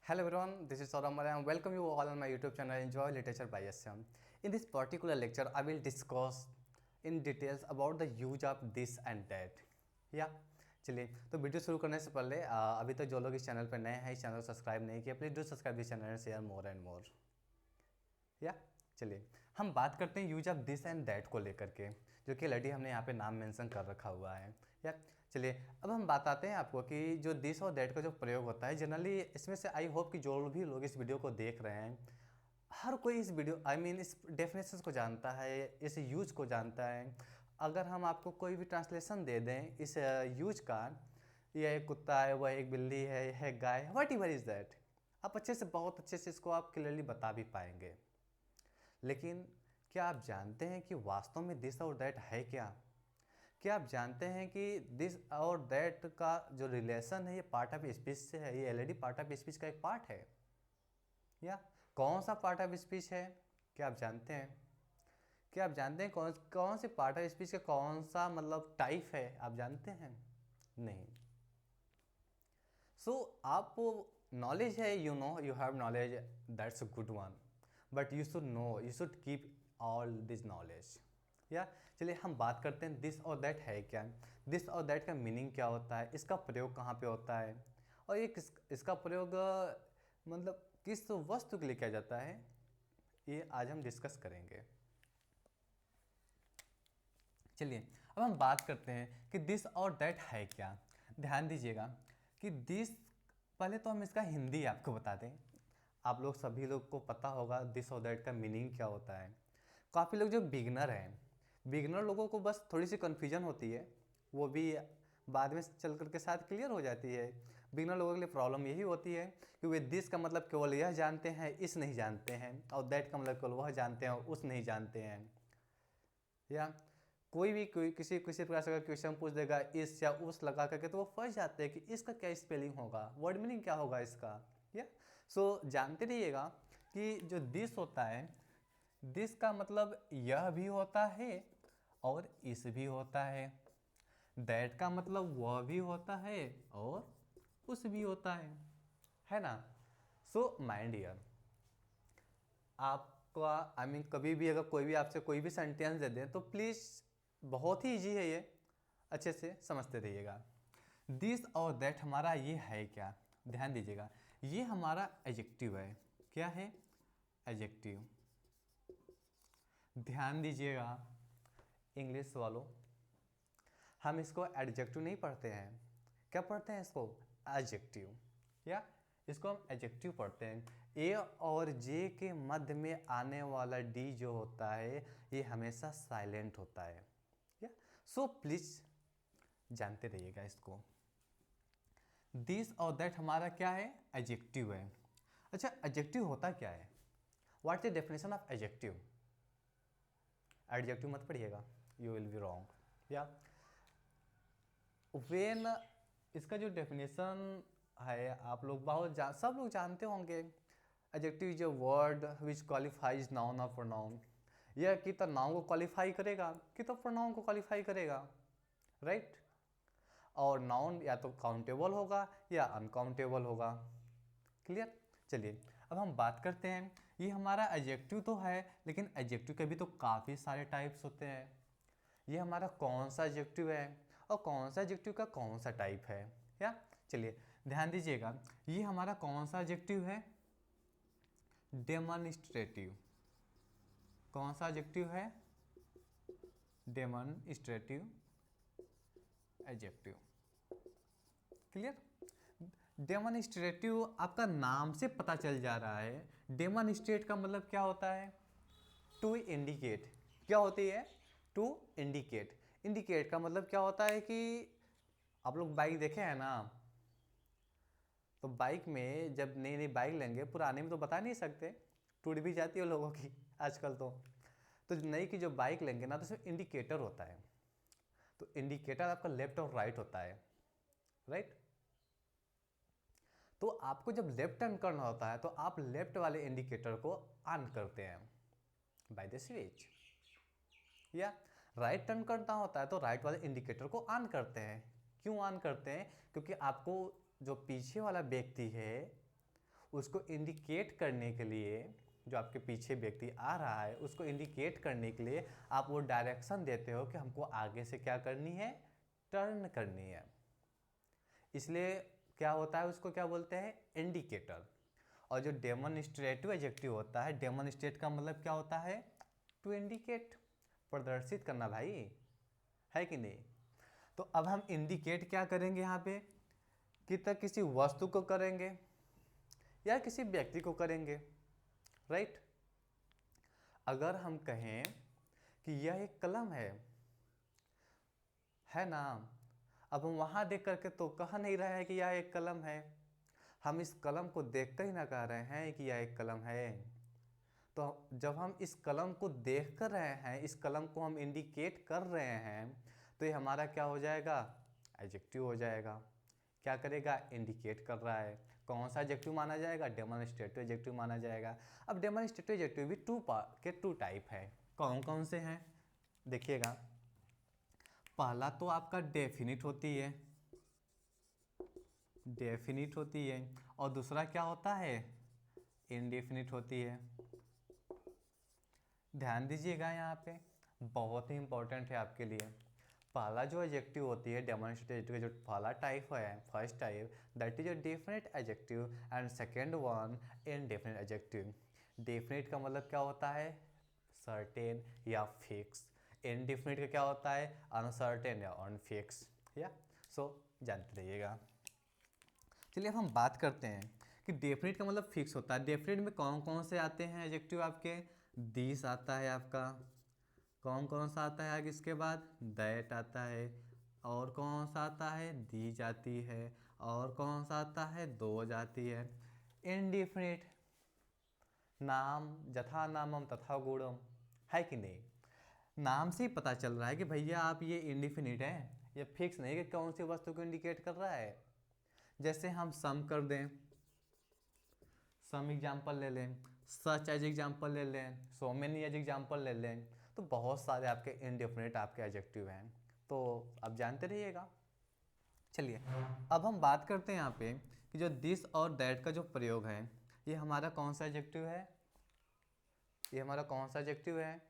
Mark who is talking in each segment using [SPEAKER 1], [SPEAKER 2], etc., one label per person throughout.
[SPEAKER 1] Hello everyone, this is Saurabh Malay and welcome you all on my YouTube channel Enjoy Literature by SM. In this particular lecture, I will discuss in details about the use of this and that. या चलिए तो video शुरू करने से पहले अभी तक जो लोग इस चैनल पर नए हैं इस चैनल को सब्सक्राइब नहीं किया please do subscribe this channel and share more and more. या चलिए हम बात करते हैं use of this and that को लेकर के, जो कि ऑलरेडी हमने यहाँ पे नाम मेंशन कर रखा हुआ है। या चलिए अब हम बात आते हैं आपको कि जो दिस और दैट का जो प्रयोग होता है जनरली इसमें से आई होप कि जो भी लोग इस वीडियो को देख रहे हैं हर कोई इस वीडियो इस डेफिनेशन को जानता है, इस यूज को जानता है। अगर हम आपको कोई भी ट्रांसलेशन दे दें इस यूज का, यह एक कुत्ता है, वह एक बिल्ली है, यह एक गाय है, वट एवर इज़ दैट, आप अच्छे से बहुत अच्छे से इसको आप क्लियरली बता भी पाएंगे। लेकिन क्या आप जानते हैं कि वास्तव में दिस और दैट है क्या? क्या आप जानते हैं कि दिस और दैट का जो रिलेशन है ये पार्ट ऑफ स्पीच से है, ये ऑलरेडी पार्ट ऑफ स्पीच का एक पार्ट है। या कौन सा पार्ट ऑफ स्पीच है? क्या आप जानते हैं? क्या आप जानते हैं कौन कौन से पार्ट ऑफ स्पीच का कौन सा मतलब टाइप है? आप जानते हैं? नहीं। सो आप नॉलेज है, you know you have knowledge, that's a good one, but you should know, you should keep all this knowledge. या चलिए हम बात करते हैं दिस और दैट है क्या, दिस और दैट का मीनिंग क्या होता है, इसका प्रयोग कहाँ पे होता है और ये इसका प्रयोग मतलब किस वस्तु के लिए किया जाता है, ये आज हम डिस्कस करेंगे। चलिए अब हम बात करते हैं कि दिस और दैट है क्या। ध्यान दीजिएगा कि दिस, पहले तो हम इसका हिंदी आपको बता दें। आप लोग सभी लोग को पता होगा दिस और दैट का मीनिंग क्या होता है। काफ़ी लोग जो बिगनर हैं, बिगनर लोगों को बस थोड़ी सी कन्फ्यूजन होती है, वो भी बाद में चल कर के साथ क्लियर हो जाती है। बिगनर लोगों के लिए प्रॉब्लम यही होती है कि वे दिस का मतलब केवल यह जानते हैं, इस नहीं जानते हैं, और दैट का मतलब केवल वह जानते हैं और उस नहीं जानते हैं। या कोई किसी किसी प्रकार से अगर क्वेश्चन पूछ देगा इस या उस लगा करके तो वो फंस जाते हैं कि इसका क्या स्पेलिंग होगा, वर्ड मीनिंग क्या होगा इसका। या जानते रहिएगा कि जो दिस होता है, दिस का मतलब यह भी होता है और इस भी होता है, दैट का मतलब वह भी होता है और उस भी होता है ना। माइंड ईयर आपका कभी भी अगर कोई भी आपसे कोई भी सेंटेंस दे दें तो प्लीज़, बहुत ही इजी है ये, अच्छे से समझते रहिएगा। दिस और दैट हमारा ये है क्या, ध्यान दीजिएगा, ये हमारा एडजेक्टिव है। क्या है? एडजेक्टिव। ध्यान दीजिएगा इंग्लिश वालों, हम इसको एडजेक्टिव नहीं पढ़ते हैं, क्या पढ़ते हैं इसको? एडजेक्टिव। या इसको हम एडजेक्टिव पढ़ते हैं। ए और जे के मध्य में आने वाला डी जो होता है ये हमेशा साइलेंट होता है। या प्लीज जानते रहिएगा इसको। दिस और दैट हमारा क्या है? एडजेक्टिव है। अच्छा, एडजेक्टिव होता क्या है? What is the definition of adjective? Adjective मत पढ़िएगा, यू विल बी रॉन्ग। या वेन, इसका जो डेफिनेशन है आप लोग सब लोग जानते होंगे। Adjective is a word which qualifies noun और प्रोनाउन। यह कि तो नाउन को क्वालिफाई करेगा कि तो प्रोनाउन को क्वालिफाई करेगा, राइट। और नाउन या तो काउंटेबल होगा या अनकाउंटेबल होगा। क्लियर? चलिए अब हम बात करते हैं, ये हमारा एडजेक्टिव तो है लेकिन एडजेक्टिव के भी तो काफ़ी सारे टाइप्स होते हैं। ये हमारा कौन सा एडजेक्टिव है और कौन सा एडजेक्टिव का कौन सा टाइप है। या चलिए ध्यान दीजिएगा, ये हमारा कौन सा एडजेक्टिव है? डेमोन्स्ट्रेटिव। कौन सा एडजेक्टिव है? Demonstrative adjective. क्लियर? डेमोन्स्ट्रेटिव आपका नाम से पता चल जा रहा है। डेमोन्स्ट्रेट का मतलब क्या होता है? To indicate. क्या होती है? To indicate. इंडिकेट का मतलब क्या होता है कि आप लोग बाइक देखे हैं ना, तो बाइक में जब नई नई बाइक लेंगे, पुराने में तो बता नहीं सकते, टूट भी जाती है लोगों की आजकल तो नई की जो बाइक लेंगे ना तो उसमें इंडिकेटर होता है। तो इंडिकेटर आपका लेफ्ट और राइट होता है, राइट। तो आपको जब लेफ्ट टर्न करना होता है तो आप लेफ्ट वाले इंडिकेटर को ऑन करते हैं बाय द स्विच। या राइट टर्न करना होता है तो राइट वाले इंडिकेटर को ऑन करते हैं। क्यों ऑन करते हैं? क्योंकि आपको जो पीछे वाला व्यक्ति है उसको इंडिकेट करने के लिए, जो आपके पीछे व्यक्ति आ रहा है उसको इंडिकेट करने के लिए आप वो डायरेक्शन देते हो कि हमको आगे से क्या करनी है, टर्न करनी है। इसलिए क्या होता है, उसको क्या बोलते हैं, इंडिकेटर। और जो डेमोन्स्ट्रेटिव एडजेक्टिव होता है, डेमोन्स्ट्रेट का मतलब क्या होता है, टू इंडिकेट, प्रदर्शित करना भाई, है कि नहीं। तो अब हम इंडिकेट क्या करेंगे यहाँ पे, कि तक किसी वस्तु को करेंगे या किसी व्यक्ति को करेंगे, राइट। अगर हम कहें कि यह एक कलम है ना, अब हम वहाँ देख करके तो कह नहीं रहे हैं कि यह एक कलम है, हम इस कलम को देख कर ही ना कह रहे हैं कि यह एक कलम है। तो जब हम इस कलम को देख कर रहे हैं, इस कलम को हम इंडिकेट कर रहे हैं, तो ये हमारा क्या हो जाएगा, एडजेक्टिव हो जाएगा। क्या करेगा, इंडिकेट कर रहा है। कौन सा एडजेक्टिव माना जाएगा, डेमोन्स्ट्रेटिव एडजेक्टिव माना जाएगा। अब डेमोन्स्ट्रेटिव एडजेक्टिव भी टू टाइप है। कौन कौन से हैं, देखिएगा। पहला तो आपका डेफिनिट होती है, डेफिनिट होती है, और दूसरा क्या होता है, इनडेफिनिट होती है। ध्यान दीजिएगा, यहाँ पे बहुत ही इंपॉर्टेंट है आपके लिए। पहला जो एडजेक्टिव होती है डेमोन्स्ट्रेटिव, जो पहला टाइप है, first type, that is a definite adjective, and second one indefinite adjective. Definite का मतलब क्या होता है, सर्टेन या फिक्स। इनडेफिनिट का क्या होता है, अनसर्टेन या अनफिक्स, या सो जानते रहिएगा। चलिए अब हम बात करते हैं कि डेफिनेट का मतलब फिक्स होता है। डेफिनेट में कौन कौन से आते हैं एडजेक्टिव आपके, दिस आता है आपका, कौन कौन सा आता है आगे, इसके बाद दैट आता है, और कौन सा आता है, दी जाती है, और कौन सा आता है, दो जाती है। इनडिफिनिट, नाम जथा नामम तथा गुणम, है कि नहीं। नाम से ही पता चल रहा है कि भैया आप ये इनडिफिनिट है, ये फिक्स नहीं कि कौन सी वस्तु को इंडिकेट कर रहा है। जैसे हम सम कर दें, सम एग्जाम्पल ले लें, सच एज एग्जाम्पल ले लें, सो मेनी एज एग्जाम्पल ले लें, तो बहुत सारे आपके इनडेफिनिट आपके एडजेक्टिव हैं, तो अब जानते रहिएगा। चलिए अब हम बात करते हैं यहाँ पे कि जो दिस और दैट का जो प्रयोग है, ये हमारा कौन सा एडजेक्टिव है, ये हमारा कौन सा एडजेक्टिव है,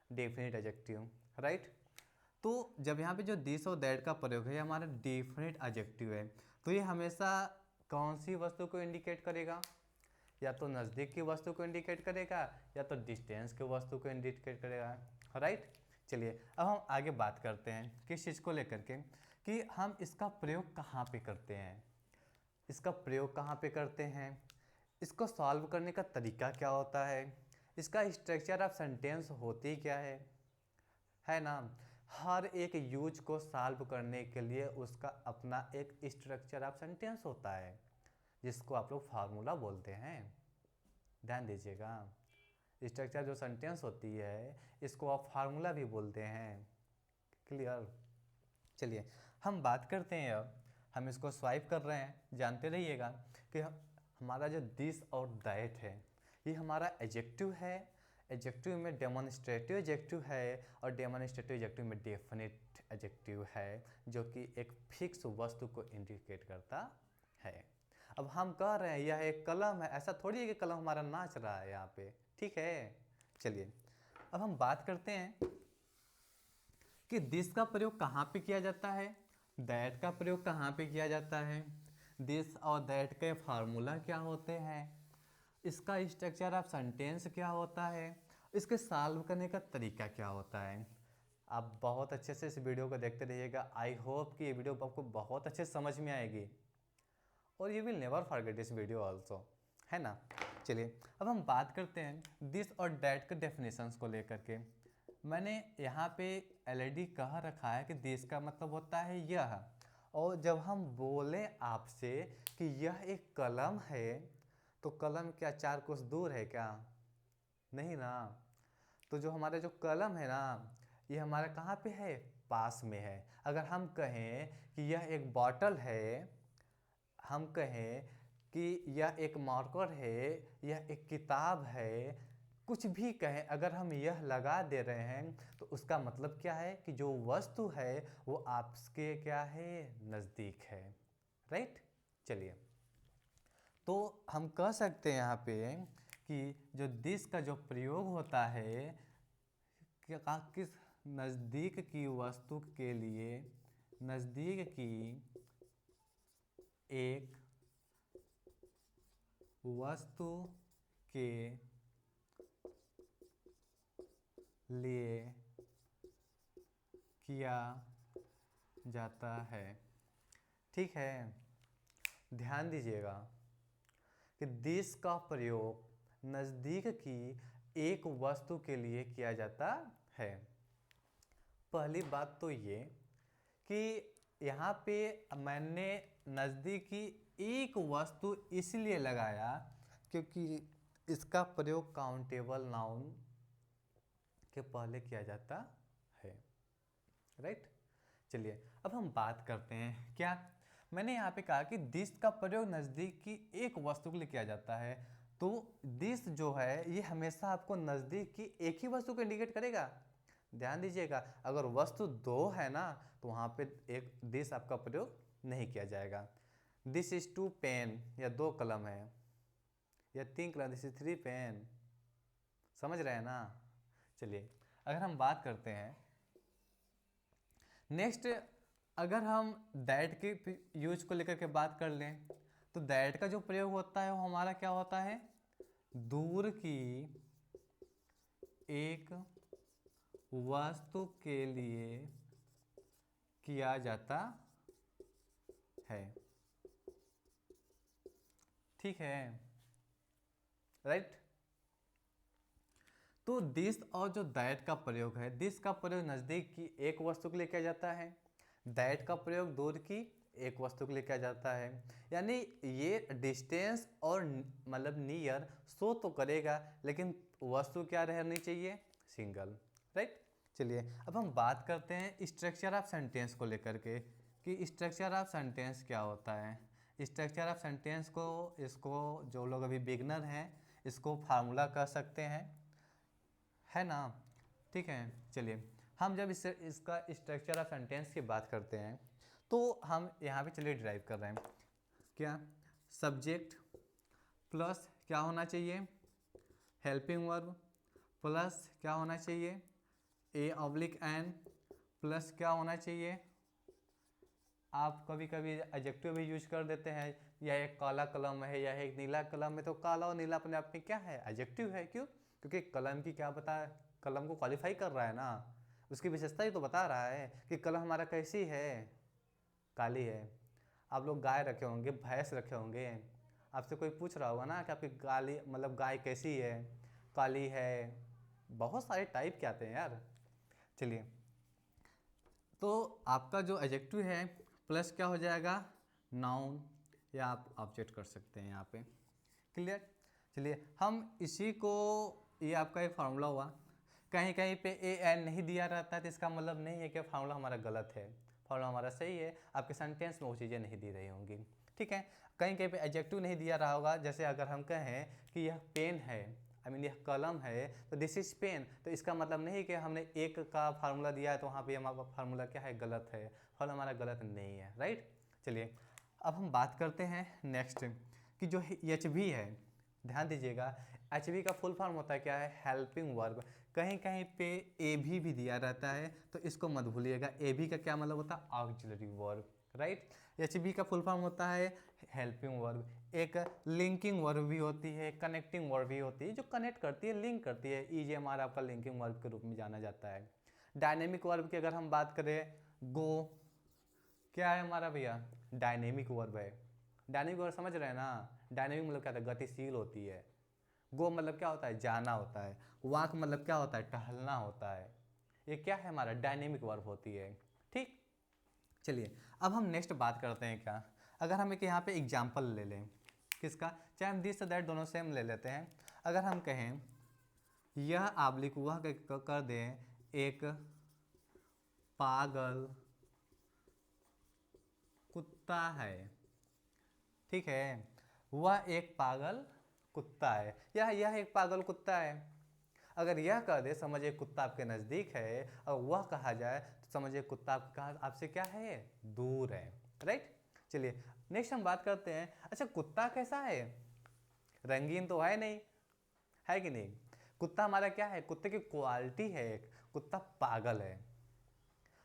[SPEAKER 1] डेफिनिट एडजेक्टिव, राइट। तो जब यहाँ पे जो दिस और दैट का प्रयोग है, ये हमारा डेफिनिट एडजेक्टिव है, तो ये हमेशा कौन सी वस्तु को इंडिकेट करेगा, या तो नज़दीक की वस्तु को इंडिकेट करेगा, या तो डिस्टेंस की वस्तु को इंडिकेट करेगा, राइट। चलिए अब हम आगे बात करते हैं किस चीज़ को लेकर के, कि हम इसका प्रयोग कहाँ पे करते हैं, इसका प्रयोग कहाँ पे करते हैं, इसको सॉल्व करने का तरीका क्या होता है, इसका स्ट्रक्चर ऑफ सेंटेंस होती क्या है ना। हर एक यूज को सॉल्व करने के लिए उसका अपना एक स्ट्रक्चर ऑफ सेंटेंस होता है, जिसको आप लोग फार्मूला बोलते हैं। ध्यान दीजिएगा, स्ट्रक्चर जो सेंटेंस होती है इसको आप फार्मूला भी बोलते हैं, क्लियर। चलिए हम बात करते हैं, अब हम इसको स्वाइप कर रहे हैं, जानते रहिएगा कि हमारा जो दिस और दैट है, ये हमारा एडजेक्टिव है। एडजेक्टिव में डेमोन्स्ट्रेटिव एडजेक्टिव है, और डेमोन्स्ट्रेटिव एडजेक्टिव में डेफिनिट एडजेक्टिव है, जो कि एक फिक्स वस्तु को इंडिकेट करता है। अब हम कह रहे हैं यह एक कलम है, ऐसा थोड़ी है कि कलम हमारा नाच रहा है यहाँ पे, ठीक है। चलिए अब हम बात करते हैं कि दिस का प्रयोग कहाँ पे किया जाता है, दैट का प्रयोग कहाँ पे किया जाता है, दिस और दैट के फार्मूला क्या होते हैं, इसका स्ट्रक्चर ऑफ सेंटेंस क्या होता है, इसके सॉल्व करने का तरीका क्या होता है। आप बहुत अच्छे से इस वीडियो को देखते रहिएगा। आई होप कि ये वीडियो आपको बहुत अच्छे से समझ में आएगी, और you will never forget this video also, है ना। चलिए अब हम बात करते हैं दिस और डैट के डेफिनेशंस को लेकर के। मैंने यहाँ पे ऑलरेडी कह रखा है कि दिस का मतलब होता है यह, और जब हम बोलें आपसे कि यह एक कलम है, तो कलम क्या चार कोस दूर है क्या, नहीं ना। तो जो हमारा जो कलम है ना, ये हमारा कहाँ पे है, पास में है। अगर हम कहें कि यह एक बॉटल है, हम कहें कि यह एक मार्कर है, यह एक किताब है, कुछ भी कहें, अगर हम यह लगा दे रहे हैं तो उसका मतलब क्या है कि जो वस्तु है वो आपके क्या है, नज़दीक है, राइट। चलिए तो हम कह सकते हैं यहाँ पे कि जो दिस का जो प्रयोग होता है किस नज़दीक की वस्तु के लिए, नज़दीक की एक वस्तु के लिए किया जाता है। ठीक है, ध्यान दीजिएगा कि दिस का प्रयोग नज़दीक की एक वस्तु के लिए किया जाता है। पहली बात तो ये कि यहाँ पे मैंने नज़दीकी एक वस्तु इसलिए लगाया क्योंकि इसका प्रयोग काउंटेबल नाउन के पहले किया जाता है। राइट, चलिए अब हम बात करते हैं। क्या मैंने यहाँ पे कहा कि दिस का प्रयोग नज़दीक की एक वस्तु के लिए किया जाता है, तो दिस जो है ये हमेशा आपको नज़दीक की एक ही वस्तु को इंडिकेट करेगा। ध्यान दीजिएगा, अगर वस्तु दो है ना तो वहाँ पे एक दिस आपका प्रयोग नहीं किया जाएगा। दिस इज 2 पेन, या 2 कलम है, या 3 कलम, दिस इज 3 पेन। समझ रहे हैं ना। चलिए अगर हम बात करते हैं नेक्स्ट, अगर हम दैट के यूज को लेकर के बात कर लें तो दैट का जो प्रयोग होता है वो हमारा क्या होता है, दूर की एक वस्तु के लिए किया जाता है। ठीक है, राइट। तो दिस और जो दैट का प्रयोग है, दिस का प्रयोग नज़दीक की एक वस्तु के लिए किया जाता है, दैट का प्रयोग दूर की एक वस्तु के लिए किया जाता है। यानी ये डिस्टेंस और मतलब नियर शो तो करेगा लेकिन वस्तु क्या रहनी चाहिए, सिंगल। राइट, चलिए अब हम बात करते हैं स्ट्रक्चर ऑफ सेंटेंस को लेकर के कि स्ट्रक्चर ऑफ सेंटेंस क्या होता है। स्ट्रक्चर ऑफ सेंटेंस को, इसको जो लोग अभी बिगनर हैं इसको फार्मूला कह सकते हैं, है ना। ठीक है, चलिए हम जब इसका स्ट्रक्चर ऑफ सेंटेंस की बात करते हैं तो हम यहाँ पे चलिए ड्राइव कर रहे हैं। क्या सब्जेक्ट प्लस क्या होना चाहिए, हेल्पिंग वर्ब प्लस क्या होना चाहिए, ए ऑब्लिक एन प्लस क्या होना चाहिए, आप कभी कभी एडजेक्टिव भी यूज कर देते हैं, यह एक काला कलम है या एक नीला कलम है, तो काला और नीला अपने आप में क्या है, एडजेक्टिव है। क्यों, क्योंकि कलम की क्या बता, कलम को क्वालिफाई कर रहा है ना, उसकी विशेषता ही तो बता रहा है कि कलम हमारा कैसी है, काली है। आप लोग गाय रखे होंगे, भैंस रखे होंगे, आपसे कोई पूछ रहा होगा ना कि आपकी गाली मतलब गाय कैसी है, काली है, बहुत सारे टाइप के आते हैं यार। चलिए तो आपका जो एडजेक्टिव है प्लस क्या हो जाएगा, नाउन, या आप ऑब्जेक्ट कर सकते हैं यहाँ पे। क्लियर, चलिए हम इसी को, ये आपका एक फार्मूला हुआ, कहीं कहीं पे ए एन नहीं दिया रहता है तो इसका मतलब नहीं है कि फार्मूला हमारा गलत है, फार्मूला हमारा सही है, आपके सेंटेंस में वो चीज़ें नहीं दी रही होंगी। ठीक है, कहीं कहीं पे एडजेक्टिव नहीं दिया रहा होगा, जैसे अगर हम कहें कि यह पेन है, आई मीन यह कलम है, तो दिस इज पेन, तो इसका मतलब नहीं कि हमने एक का फार्मूला दिया है तो वहाँ पे हमारा फार्मूला क्या है, गलत है, फार्मूला हमारा गलत नहीं है। राइट, चलिए अब हम बात करते हैं नेक्स्ट कि जो एच वी है, ध्यान दीजिएगा एच वी का फुल फॉर्म होता है क्या है, हेल्पिंग वर्ब। कहीं कहीं पे ए भी दिया रहता है तो इसको मत भूलिएगा, ए भी का क्या मतलब होता है, auxiliary verb. Right, H B का फुल फॉर्म होता है हेल्पिंग वर्ब। एक लिंकिंग वर्ब भी होती है, कनेक्टिंग वर्ब भी होती है, जो कनेक्ट करती है, लिंक करती है, ईजीएमआर आपका लिंकिंग वर्ब के रूप में जाना जाता है। डायनेमिक वर्ब की अगर हम बात करें, गो क्या है हमारा भैया, डायनेमिक वर्ब है। डायनेमिक वर्ब समझ रहे हैं ना, डायनेमिक मतलब क्या होता है, गतिशील होती है। गो मतलब क्या होता है, जाना होता है। वॉक मतलब क्या होता है, टहलना होता है। ये क्या है, हमारा डायनेमिक वर्ब होती है। ठीक, चलिए अब हम नेक्स्ट बात करते हैं। क्या अगर हम एक यहाँ पे एग्जाम्पल ले लें, किसका, चाहे हम दिस दैट दोनों सेम ले लेते हैं। अगर हम कहें यह आबलिक वह कर दें, एक पागल कुत्ता है। ठीक है, वह एक पागल कुत्ता है, यह एक पागल कुत्ता है। अगर यह कह दे समझिए कुत्ता आपके नज़दीक है, और वह कहा जाए तो समझिए कुत्ता आपका आपसे क्या है, दूर है। राइट, चलिए नेक्स्ट हम बात करते हैं, अच्छा कुत्ता कैसा है? रंगीन तो है नहीं, है कि नहीं? कुत्ता हमारा क्या है? कुत्ते की क्वालिटी है एक, कुत्ता पागल है।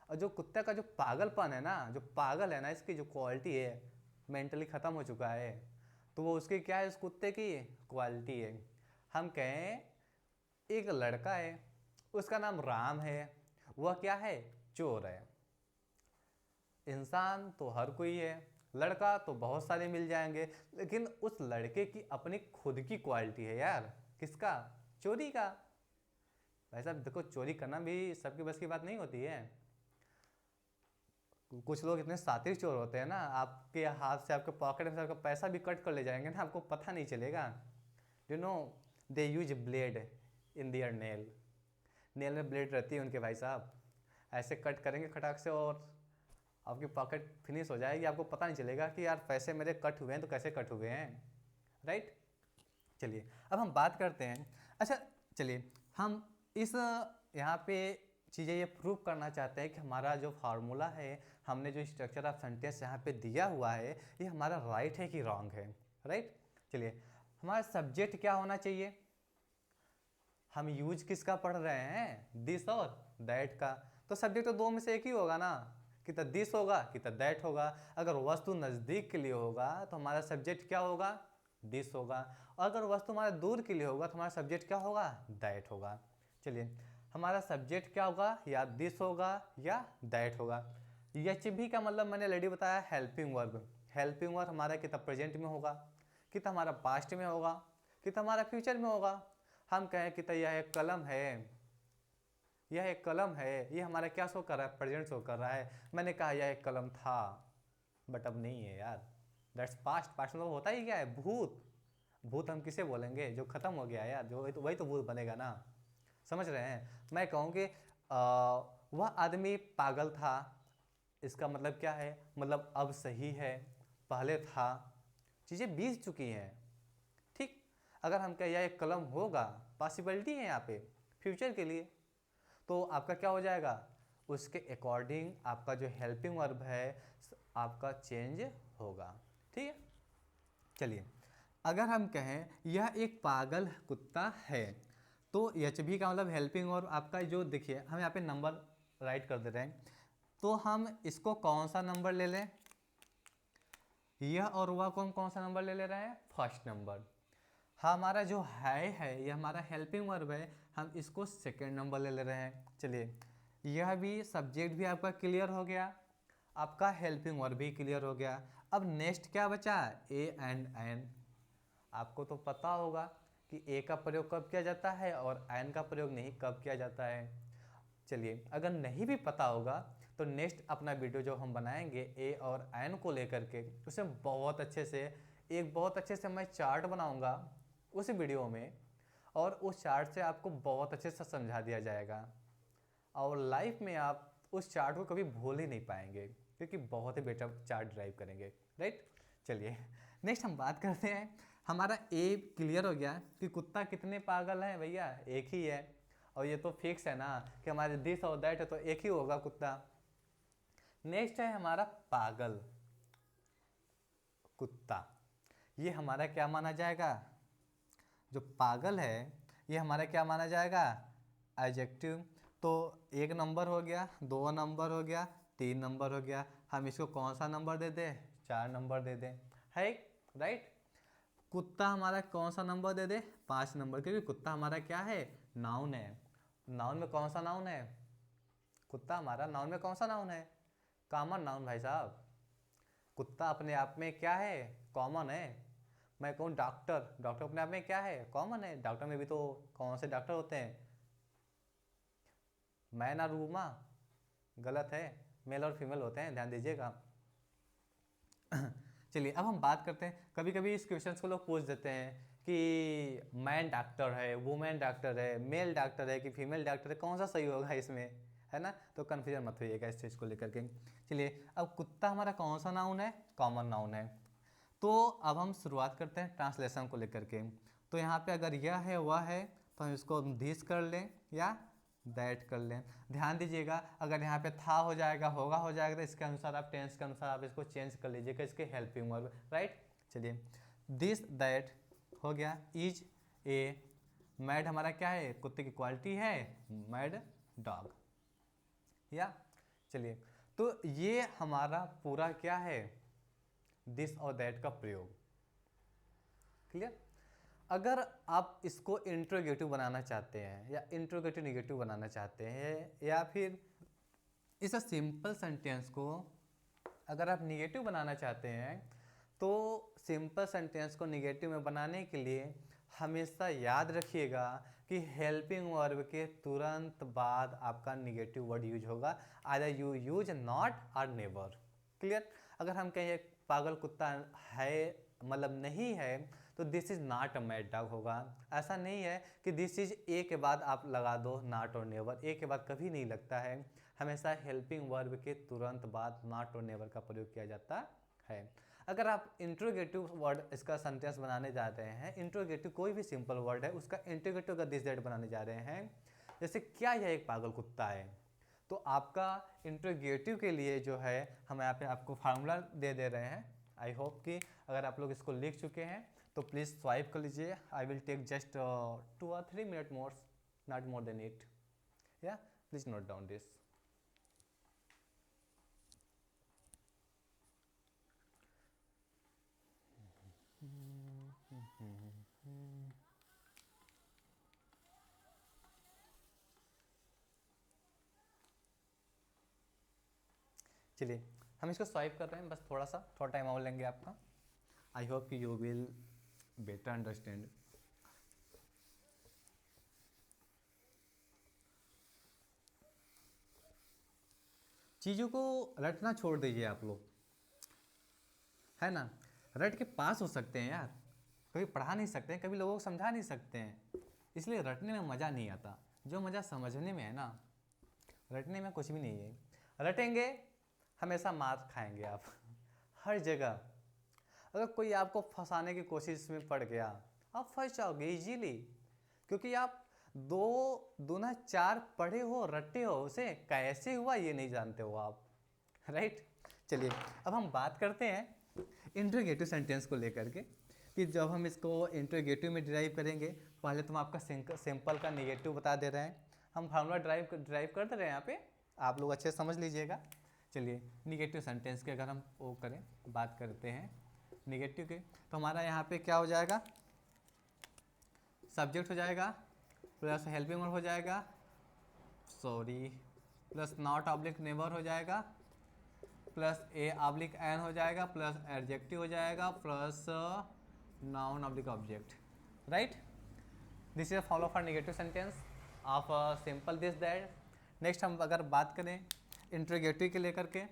[SPEAKER 1] और जो कुत्ते का जो पागलपन है ना, जो पागल है ना, इसकी जो क्वालिटी है, मेंटली ख़त्म हो चुका है, तो वो उसकी क्या है? उस कुत्ते की क्वालिटी है। हम कहें एक लड़का है, उसका नाम राम है, वह क्या है? चोर है। इंसान तो हर कोई है, लड़का तो बहुत सारे मिल जाएंगे, लेकिन उस लड़के की अपनी खुद की क्वालिटी है यार। किसका? चोरी का। भाई साहब देखो, चोरी करना भी सबके बस की बात नहीं होती है। कुछ लोग इतने शातिर चोर होते हैं ना, आपके हाथ से, आपके पॉकेट में से आपका पैसा भी कट कर ले जाएंगे ना, आपको पता नहीं चलेगा। You know, they use blade in their nail. Nail में ब्लेड रहती है उनके भाई साहब, ऐसे कट करेंगे खटाक से और आपकी पॉकेट फिनिश हो जाएगी, आपको पता नहीं चलेगा कि यार पैसे मेरे कट हुए हैं तो कैसे कट हुए हैं। राइट। चलिए अब हम बात करते हैं, अच्छा चलिए हम इस यहाँ पे चीज़ें ये प्रूव करना चाहते हैं कि हमारा जो फार्मूला है, हमने जो स्ट्रक्चर ऑफ सेंटेंस यहाँ पे दिया हुआ है, ये हमारा राइट है कि रॉन्ग है। राइट। चलिए हमारा सब्जेक्ट क्या होना चाहिए? हम यूज किसका पढ़ रहे हैं? दिस और दैट का। तो सब्जेक्ट तो दो में से एक ही होगा ना, कि तो दिस होगा कि तो दैट होगा। अगर वस्तु नज़दीक के लिए होगा तो हमारा सब्जेक्ट क्या होगा? दिस होगा। और अगर वस्तु हमारा दूर के लिए होगा तो हमारा सब्जेक्ट क्या होगा? दैट होगा। चलिए हमारा सब्जेक्ट क्या होगा? या दिस होगा या दैट होगा। एच भी का मतलब मैंने ऑलरेडी बताया, हेल्पिंग वर्ब। हेल्पिंग वर्ब हमारा कितना प्रेजेंट में होगा, कितना हमारा पास्ट में होगा, कितना हमारा फ्यूचर में होगा। हम कहें कि तो यह एक कलम है, यह एक कलम है, ये हमारा क्या शो कर रहा है? प्रेजेंट शो कर रहा है। मैंने कहा यह एक कलम था, बट अब नहीं है यार। That's past. पास्ट मतलब होता ही क्या है? भूत। भूत हम किसे बोलेंगे? जो खत्म हो गया यार, जो वही तो भूत बनेगा ना। समझ रहे हैं? मैं कहूँ कि वह आदमी पागल था, इसका मतलब क्या है? मतलब अब सही है, पहले था, चीज़ें बीत चुकी हैं। ठीक। अगर हम कहें यह एक कलम होगा, पॉसिबिलिटी है यहाँ पे फ्यूचर के लिए, तो आपका क्या हो जाएगा? उसके अकॉर्डिंग आपका जो हेल्पिंग वर्ब है आपका चेंज होगा। ठीक है। चलिए अगर हम कहें यह एक पागल कुत्ता है, तो एच बी का मतलब हेल्पिंग वर्ब आपका जो, देखिए हम यहाँ पे नंबर राइट कर दे रहे हैं, तो हम इसको कौन सा नंबर ले लें? यह और वह कौन कौन सा नंबर ले रहे हैं? First number. हमारा जो है ये हमारा हेल्पिंग वर्ब है, हम इसको सेकेंड नंबर ले रहे हैं। चलिए यह भी सब्जेक्ट भी आपका क्लियर हो गया, आपका हेल्पिंग वर्ब भी क्लियर हो गया। अब नेक्स्ट क्या बचा? A and N. आपको तो पता होगा कि ए का प्रयोग कब किया जाता है और एन का प्रयोग नहीं कब किया जाता है। चलिए अगर नहीं भी पता होगा तो नेक्स्ट अपना वीडियो जो हम बनाएंगे ए और एन को लेकर के, उसमें बहुत अच्छे से, एक बहुत अच्छे से मैं चार्ट बनाऊंगा उस वीडियो में, और उस चार्ट से आपको बहुत अच्छे से समझा दिया जाएगा, और लाइफ में आप उस चार्ट को कभी भूल ही नहीं पाएंगे, क्योंकि बहुत ही बेटर चार्ट ड्राइव करेंगे। राइट। चलिए नेक्स्ट हम बात करते हैं, हमारा ए क्लियर हो गया कि कुत्ता कितने पागल हैं भैया? एक ही है, और ये तो फिक्स है ना कि हमारे दिस और दैट है, तो एक ही होगा कुत्ता। नेक्स्ट है हमारा पागल कुत्ता, ये हमारा क्या माना जाएगा? जो पागल है ये हमारा क्या माना जाएगा? एडजेक्टिव। तो एक नंबर हो गया, दो नंबर हो गया, तीन नंबर हो गया। हम इसको कौन सा नंबर दे दें? चार नंबर दे दें, है। राइट। कुत्ता हमारा कौन सा नंबर दे दे? पाँच नंबर, क्योंकि कुत्ता हमारा क्या है? नाउन है। नाउन में कौन सा नाउन है? कुत्ता हमारा नाउन में कौन सा नाउन है? कॉमन नाउन भाई साहब। कुत्ता अपने आप में क्या है? कॉमन है। मैं कहूँ डॉक्टर, डॉक्टर अपने आप में क्या है? कॉमन है। डॉक्टर में भी तो कौन से डॉक्टर होते हैं? मैन और वुमा, गलत है, मेल और फीमेल होते हैं, ध्यान दीजिएगा। चलिए अब हम बात करते हैं, कभी कभी इस क्वेश्चन को लोग पूछ देते हैं कि मैन डॉक्टर है, वुमेन डॉक्टर है, मेल डॉक्टर है कि फीमेल डॉक्टर है, कौन सा सही होगा इसमें, है ना? तो कन्फ्यूजन मत होइएगा इस चीज़ को लेकर के। चलिए अब कुत्ता हमारा कौन सा नाउन है? कॉमन नाउन है। तो अब हम शुरुआत करते हैं ट्रांसलेशन को लेकर के। तो यहाँ पे अगर यह है वह है, तो हम इसको दिस कर लें या दैट कर लें। ध्यान दीजिएगा, अगर यहाँ पे था हो जाएगा, होगा हो जाएगा, तो इसके अनुसार आप टेंस के अनुसार आप इसको चेंज कर लीजिएगा, इसके हेल्पिंग वर्ब, राइट। चलिए, दिस दैट हो गया। इज ए मैड हमारा क्या है, कुत्ते की क्वालिटी है, मैड डॉग। या चलिए, तो ये हमारा पूरा क्या है, दिस और दैट का प्रयोग। क्लियर। अगर आप इसको इंट्रोगेटिव बनाना चाहते हैं या इंट्रोगेटिव निगेटिव बनाना चाहते हैं, या फिर इस सिंपल सेंटेंस को अगर आप निगेटिव बनाना चाहते हैं, तो सिंपल सेंटेंस को निगेटिव में बनाने के लिए हमेशा याद रखिएगा कि हेल्पिंग वर्ब के तुरंत बाद आपका निगेटिव वर्ड यूज होगा, आइदर यू यूज नॉट और नेवर। क्लियर। अगर हम कहें पागल कुत्ता है मतलब नहीं है, तो this is not a mad dog होगा। ऐसा नहीं है कि दिस इज ए के बाद आप लगा दो नॉट और नेवर, ए के बाद कभी नहीं लगता है, हमेशा हेल्पिंग वर्ब के तुरंत बाद नॉट और नेवर का प्रयोग किया जाता है। अगर आप इंट्रोगेटिव वर्ड इसका सेंटेंस बनाने जा रहे हैं, इंट्रोगेटिव कोई भी सिंपल वर्ड है उसका इंट्रोगेटिव का दिस दैट बनाने जा रहे हैं, जैसे क्या यह एक पागल कुत्ता है, तो आपका इंट्रोगेटिव के लिए जो है हम यहाँ पे आपको फार्मूला दे रहे हैं। आई होप कि अगर आप लोग इसको लिख चुके हैं तो प्लीज़ स्वाइप कर लीजिए। I will take just 2 or 3 minutes more, not more than it. Yeah, please note down this. चलिए, हम इसको स्वाइप कर रहे हैं, बस थोड़ा टाइम और लेंगे आपका। आई होप कि यू विल बेटर अंडरस्टैंड। चीज़ों को रटना छोड़ दीजिए आप लोग, है ना। रट के पास हो सकते हैं यार, कभी पढ़ा नहीं सकते हैं, कभी लोगों को समझा नहीं सकते हैं, इसलिए रटने में मज़ा नहीं आता। जो मज़ा समझने में है ना, रटने में कुछ भी नहीं है। रटेंगे हमेशा मार खाएंगे आप हर जगह। अगर कोई आपको फंसाने की कोशिश में पड़ गया, आप फंस जाओगे इजीली, क्योंकि आप 2 दूना 4 पढ़े हो, रटे हो, उसे कैसे हुआ ये नहीं जानते हो आप, राइट। चलिए, अब हम बात करते हैं इंट्रोगेटिव सेंटेंस को लेकर के, कि जब हम इसको इंट्रोगेटिव में ड्राइव करेंगे, पहले तो हम आपका सिंपल का निगेटिव बता दे रहे हैं, हम फार्मूला ड्राइव कर दे रहे हैं यहाँ पे, आप लोग अच्छे से समझ लीजिएगा। चलिए, निगेटिव सेंटेंस के अगर हम वो करें, बात करते हैं निगेटिव के, तो हमारा यहाँ पे क्या हो जाएगा, सब्जेक्ट हो जाएगा, प्लस हेल्पिंग वर्ब हो जाएगा, प्लस नॉट ऑब्लिक नेवर हो जाएगा, प्लस ए ऑब्लिक एन हो जाएगा, प्लस एडजेक्टिव हो जाएगा, plus noun oblique object, right. This is follow for negative sentence of simple this that. Next हम अगर बात करें इंट्रोगेटिव के लेकर के,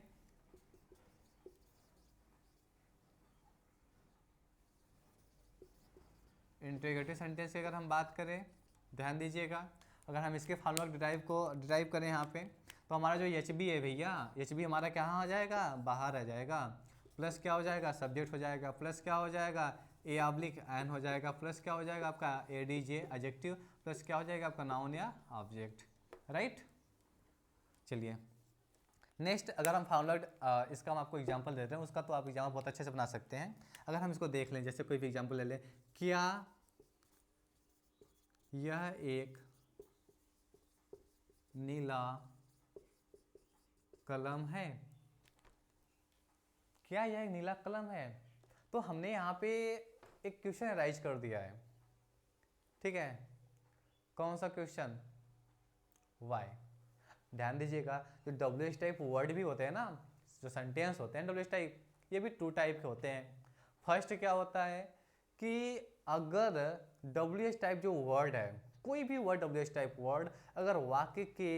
[SPEAKER 1] इंट्रोगेटिव सेंटेंस की अगर हम बात करें, ध्यान दीजिएगा, अगर हम इसके फार्मूला ड्राइव करें यहाँ पे, तो हमारा जो एच बी है भैया, एच बी हमारा कहाँ आ जाएगा, बाहर आ जाएगा, प्लस क्या हो जाएगा, सब्जेक्ट हो जाएगा, प्लस क्या हो जाएगा, ए ऑब्लिक एन हो जाएगा, प्लस क्या हो जाएगा आपका A D J adjective, plus क्या हो जाएगा आपका नाउन या ऑब्जेक्ट, राइट। चलिए, नेक्स्ट अगर हम फार्मूला इसका हम आपको एग्जांपल देते हैं, उसका तो आप एग्जाम्पल बहुत अच्छे से बना सकते हैं। अगर हम इसको देख लें, जैसे कोई भी एग्जांपल ले लें, क्या यह एक नीला कलम है, क्या यह एक नीला कलम है, तो हमने यहाँ पे एक क्वेश्चन राइज कर दिया है, ठीक है। कौन सा क्वेश्चन, वाई। ध्यान दीजिएगा, जो डब्ल्यू एच टाइप वर्ड भी होते हैं ना, जो सेंटेंस होते हैं डब्ल्यू एच टाइप, ये भी 2 टाइप के होते हैं। फर्स्ट क्या होता है कि अगर डब्ल्यू एच टाइप जो वर्ड है, कोई भी word W H type word अगर वाक्य के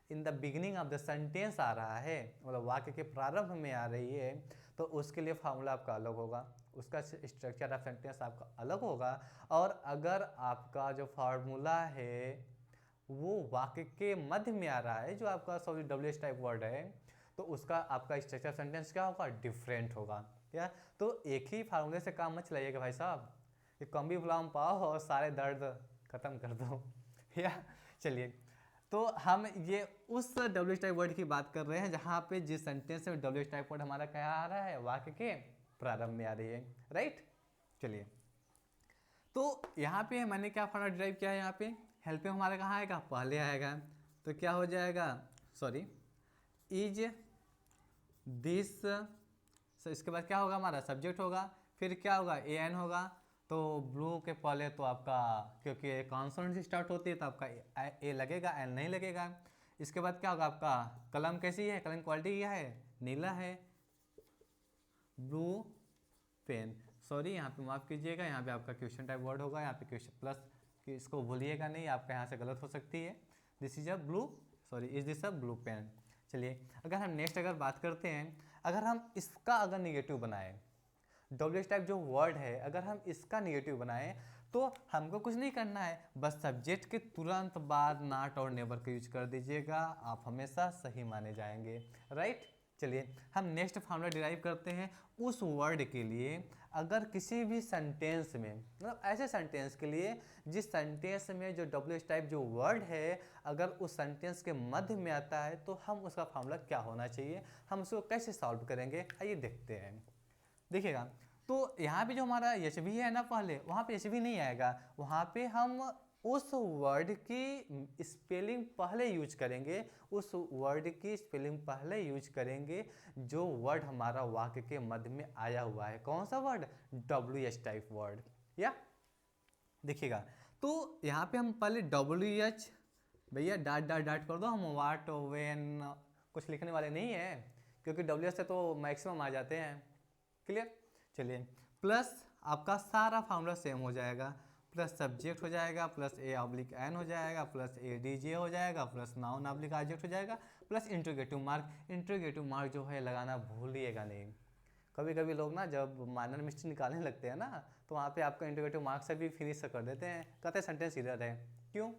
[SPEAKER 1] in the beginning of the sentence आ रहा है, मतलब वाक्य के प्रारंभ में आ रही है, तो उसके लिए फार्मूला आपका अलग होगा, उसका स्ट्रक्चर ऑफ सेंटेंस आपका अलग होगा। और अगर आपका जो फार्मूला है वो वाक्य के मध्य में आ रहा है, जो आपका sorry W H type word है, तो उसका आपका स्ट्रक्चर सेंटेंस क्या होगा, डिफरेंट होगा। क्या, तो एक ही फार्मूले से काम मत चलाइएगा भाई साहब, ये कम भी फुलाम पाओ और सारे दर्द खत्म कर दो या चलिए, तो हम ये उस डब्ल्यू टाइप वर्ड की बात कर रहे हैं जहाँ पे जिस सेंटेंस में डब्ल्यू टाइप वर्ड हमारा क्या आ रहा है, वाक्य के प्रारंभ में आ रही है, राइट। चलिए, तो यहाँ पे मैंने क्या फॉर्मूला डिराइव किया है, यहाँ पे हेल्प में हमारा कहाँ आएगा, पहले आएगा। तो क्या हो जाएगा, सॉरी, इज दिस, इसके बाद क्या होगा, हमारा सब्जेक्ट होगा, फिर क्या होगा, ए एन होगा। तो ब्लू के पहले तो आपका, क्योंकि कॉन्सोनेंट से स्टार्ट होती है तो आपका ए लगेगा, एन नहीं लगेगा। इसके बाद क्या होगा, आपका कलम कैसी है, कलम क्वालिटी क्या है, नीला है, ब्लू पेन, सॉरी यहाँ पे माफ़ कीजिएगा, यहाँ पे आपका क्वेश्चन टाइप वर्ड होगा, यहाँ पे क्वेश्चन प्लस कि इसको भूलिएगा नहीं, आपका यहाँ से गलत हो सकती है। This is a blue, sorry, is this a blue pen. चलिए, अगर हम नेक्स्ट अगर बात करते हैं, अगर हम इसका अगर निगेटिव बनाएं, डब्ल्यू टाइप जो वर्ड है अगर हम इसका निगेटिव बनाएं, तो हमको कुछ नहीं करना है, बस सब्जेक्ट के तुरंत बाद नॉट और नेवर का यूज कर दीजिएगा, आप हमेशा सही माने जाएंगे, राइट। चलिए, हम नेक्स्ट फार्मूला डिराइव करते हैं उस वर्ड के लिए, अगर किसी भी सेंटेंस में, मतलब ऐसे सेंटेंस के लिए जिस सेंटेंस में जो डब्ल्यू टाइप जो वर्ड है अगर उस सेंटेंस के मध्य में आता है, तो हम उसका फार्मूला क्या होना चाहिए, हम उसको कैसे सॉल्व करेंगे, आइए देखते हैं। देखिएगा, तो यहाँ पे जो हमारा एच भी है ना, पहले वहाँ पे एच भी नहीं आएगा, वहाँ पे हम उस वर्ड की स्पेलिंग पहले यूज करेंगे, उस वर्ड की स्पेलिंग पहले यूज करेंगे जो वर्ड हमारा वाक्य के मध्य में आया हुआ है। कौन सा word, W H type word. या देखिएगा, तो यहाँ पे हम पहले डब्ल्यू एच, भैया डाट डाट डाट कर दो, हम वाट वेन कुछ लिखने वाले नहीं है, क्योंकि डब्ल्यू एच से तो मैक्सिमम आ जाते हैं, क्लियर। चलिए, प्लस आपका सारा फार्मूला सेम हो जाएगा, प्लस सब्जेक्ट हो जाएगा, प्लस ए ऑब्लिक एन हो जाएगा, प्लस ए डी जे हो जाएगा, प्लस नाउन ऑब्लिक ऑब्जेक्ट हो जाएगा, plus interrogative mark. Interrogative mark जो है लगाना भूलिएगा नहीं, कभी कभी लोग ना जब माइनर मिस्टेक निकालने लगते हैं ना, तो वहाँ पे आपका इंट्रोगेटिव मार्क से भी फिनिश कर देते हैं, कहते हैं सेंटेंस इधर है, क्यों,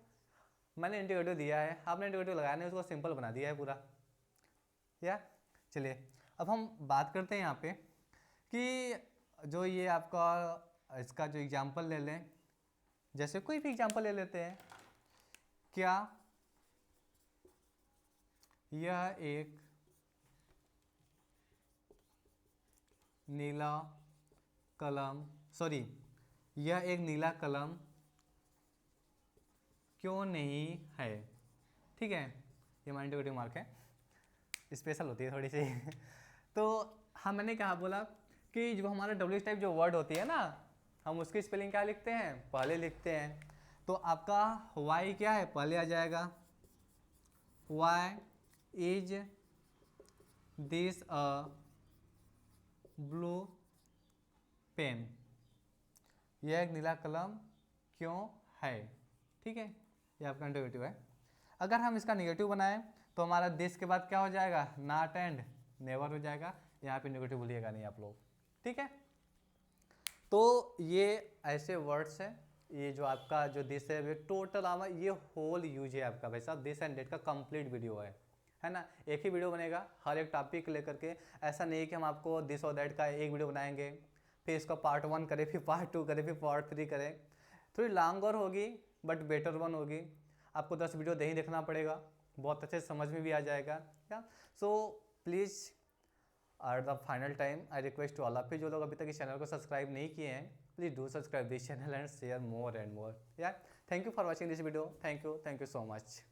[SPEAKER 1] मैंने इंट्रोगेटिव दिया है, आपने इंट्रोगेटिव लगाया नहीं, उसको सिंपल बना दिया है पूरा। या चलिए, अब हम बात करते हैं यहाँ पे कि जो ये आपका इसका जो एग्जाम्पल ले लें, जैसे कोई भी एग्जाम्पल ले लेते हैं, क्या यह एक नीला कलम, सॉरी, यह एक नीला कलम क्यों नहीं है, ठीक है, ये हमारा इंट्रोगेटिव मार्क है, स्पेशल होती है थोड़ी सी तो हम मैंने कहा बोला कि जो हमारा डब्ल्यू टाइप जो वर्ड होती है ना, हम उसकी स्पेलिंग क्या लिखते हैं, पहले लिखते हैं। तो आपका वाई क्या है, पहले आ जाएगा, why is this a blue pen, यह एक नीला कलम क्यों है, ठीक है, ये आपका इंट्रोगेटिव है। अगर हम इसका निगेटिव बनाएं तो हमारा दिस के बाद क्या हो जाएगा, नॉट एंड नेवर हो जाएगा, यहाँ पे निगेटिव भूलिएगा नहीं आप लोग, ठीक है। तो ये ऐसे वर्ड्स हैं, ये जो आपका जो दिस है टोटल आवा ये होल यूज है आपका, भाई साहब दिस एंड डेट का कंप्लीट वीडियो है ना, एक ही वीडियो बनेगा हर एक टॉपिक लेकर के, ऐसा नहीं है कि हम आपको दिस और दैट का एक वीडियो बनाएंगे, फिर इसका पार्ट 1 करें, फिर पार्ट 2 करें, फिर पार्ट 3 करें, थोड़ी लॉन्ग और होगी बट बेटर वन होगी, आपको 10 वीडियो नहीं देखना पड़ेगा, बहुत अच्छे समझ में भी आ जाएगा। क्या, so please at the final time I request to all of you, जो लोग अभी तक इस चैनल को सब्सक्राइब नहीं किए हैं, please do subscribe this channel and share more and more. या thank you for watching this video, thank you so much.